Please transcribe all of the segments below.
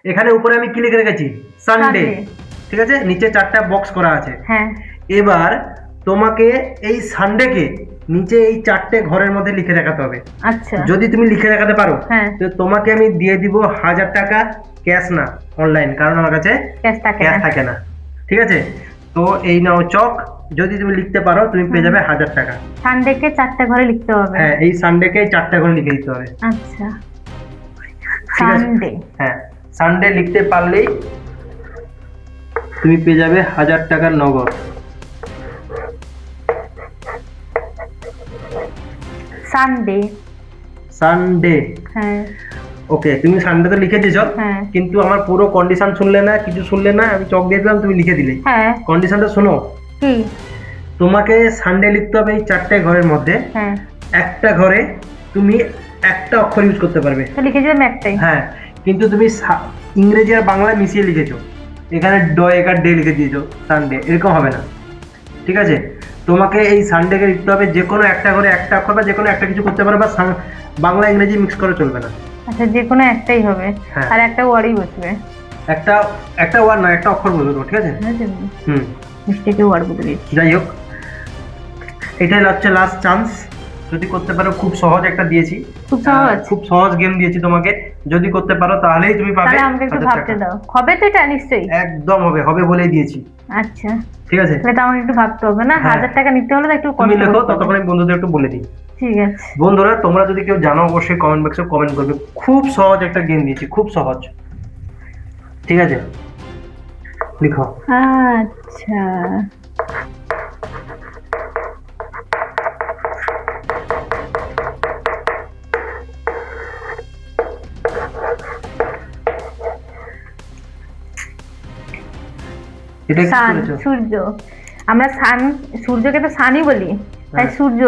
এখানে উপরে আমি কি লিখে রেখেছি? সানডে। ঠিক আছে, নিচে 4টা বক্স করা আছে। হ্যাঁ। এবার তোমাকে এই সানডেকে নিচে এই 4টে ঘরের মধ্যে লিখে রাখতে হবে। আচ্ছা। যদি তুমি লিখে রাখতে পারো হ্যাঁ। তো তোমাকে আমি দিয়ে দিব 1000 টাকা ক্যাশ, না অনলাইন, কারণ আমার কাছে ক্যাশ থাকে না। ঠিক আছে, তো এই নাও চক, যদি তুমি লিখতে পারো তুমি পেয়ে যাবে 1000 টাকা। সানডেকে 4টে ঘরে লিখতে হবে? হ্যাঁ, এই সানডেকে 4টে ঘরে লিখে দিতে হবে। আচ্ছা, ঠিক আছে? সানডে। হ্যাঁ, সানডে লিখতে পারলেই তুমি পেয়ে যাবে 1000 টাকার নগদ। সানডে। সানডে। হ্যাঁ। ওকে, তুমি সানডে তো লিখে দিয়েছো, হ্যাঁ। কিন্তু আমার পুরো কন্ডিশন শুনলে না, কিছু শুনলে না, আমি চক দিয়ে দিলাম, তুমি লিখে দিলে। হ্যাঁ। কন্ডিশনটা শোনো। কি? তোমাকে সানডে লিখতে হবে এই 4টে ঘরের মধ্যে। হ্যাঁ। একটা ঘরে তুমি একটা অক্ষর ইউজ করতে পারবে। তো লিখেছি আমি একটাই। হ্যাঁ, কিন্তু তুমি ইংরেজি আর বাংলা মিশিয়ে লিখেছো, এখানে ড একার ডে লিখে দিয়েছো সানডে, এরকম হবে না। ঠিক আছে, তোমাকে এই সানডেকে লিখতে হবে যে কোনো একটা ঘরে একটা অক্ষর বা যে কোনো একটা কিছু করতে পারো, বা বাংলা ইংরেজি মিক্স করে চলবে না। আচ্ছা, যে কোনো একটাই হবে। হ্যাঁ। আর একটা ওয়ার্ডই বসবে। একটা ওয়ার্ড না, একটা অক্ষর বলবে তো, ঠিক আছে? হুম, মিস্টেকে ওয়ার্ড বলে দিচ্ছি। যাই হোক, এটাই হচ্ছে লাস্ট চান্স, যদি করতে পারো। খুব সহজ একটা দিয়েছি, খুব সহজ গেম দিয়েছি তোমাকে, যদি করতে পারো তাহলেই তুমি পাবে। তাহলে আমাকে একটু ভাবতে দাও, হবে তো এটা নিশ্চয়ই? একদম হবে, হবে বলেই দিয়েছি। আচ্ছা, ঠিক আছে, তাহলে আমাকে একটু ভাবতে হবে না? 1000 টাকা নিতে হলে একটু তুমি কষ্ট লেখো, করতে হবে। ততক্ষণ আমি বন্ধুদের একটু বলে দিই। ঠিক আছে বন্ধুরা, তোমরা যদি কেউ জানো অবশ্যই কমেন্ট বক্সে কমেন্ট করবে। খুব সহজ একটা গেম দিয়েছি, খুব সহজ। ঠিক আছে, লিখো। আচ্ছা, এটা কি সান, করেছো? সূর্য। আমরা সান, সূর্যকে তো সানই বলি, তাই হ্যাঁ। সূর্য।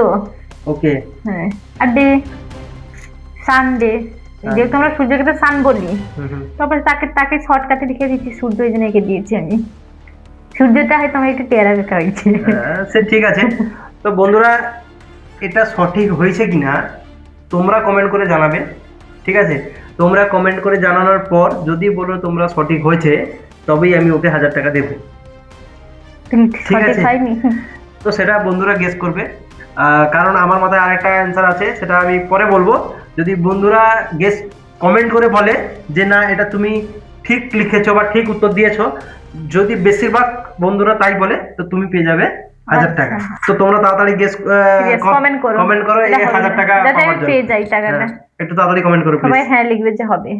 ওকে। হ্যাঁ। আর ডে, সানডে। যেহেতু আমরা সূর্যকে তো সান বলি, তারপরে তাকে তাকে শর্টকাটে লিখে দিচ্ছি সূর্য, এই জন্য এঁকে দিয়েছি আমি। সূর্যটা হয়তো আমার একটু টেরা বেঁকা হয়েছে। সে ঠিক আছে। তো বন্ধুরা, এটা সঠিক হয়েছে কিনা তোমরা কমেন্ট করে জানাবে। ঠিক আছে, তোমরা কমেন্ট করে জানানোর পর যদি বলো তোমরা সঠিক হয়েছে, তবেই আমি ওকে 1000 টাকা দেবো। ঠিক আছে, তো সেটা বন্ধুরা গেস করবে, কারণ আমার মাথায় আরেকটা অ্যান্সার আছে, সেটা আমি পরে বলবো। যদি বন্ধুরা গেস কমেন্ট করে বলে যে না এটা তুমি ঠিক লিখেছো বা ঠিক উত্তর দিয়েছো, যদি বেশিরভাগ বন্ধুরা তাই বলে, তো তুমি পেয়ে যাবে 1000 টাকা। তো তোমরা তাড়াতাড়ি গেস কমেন্ট করো এই 1000 টাকা পাওয়ার জন্য। পেয়ে যাই টাকাটা। একটু তাড়াতাড়ি কমেন্ট করো সবাই প্লিজ। হ্যাঁ লিখবে যে হবে।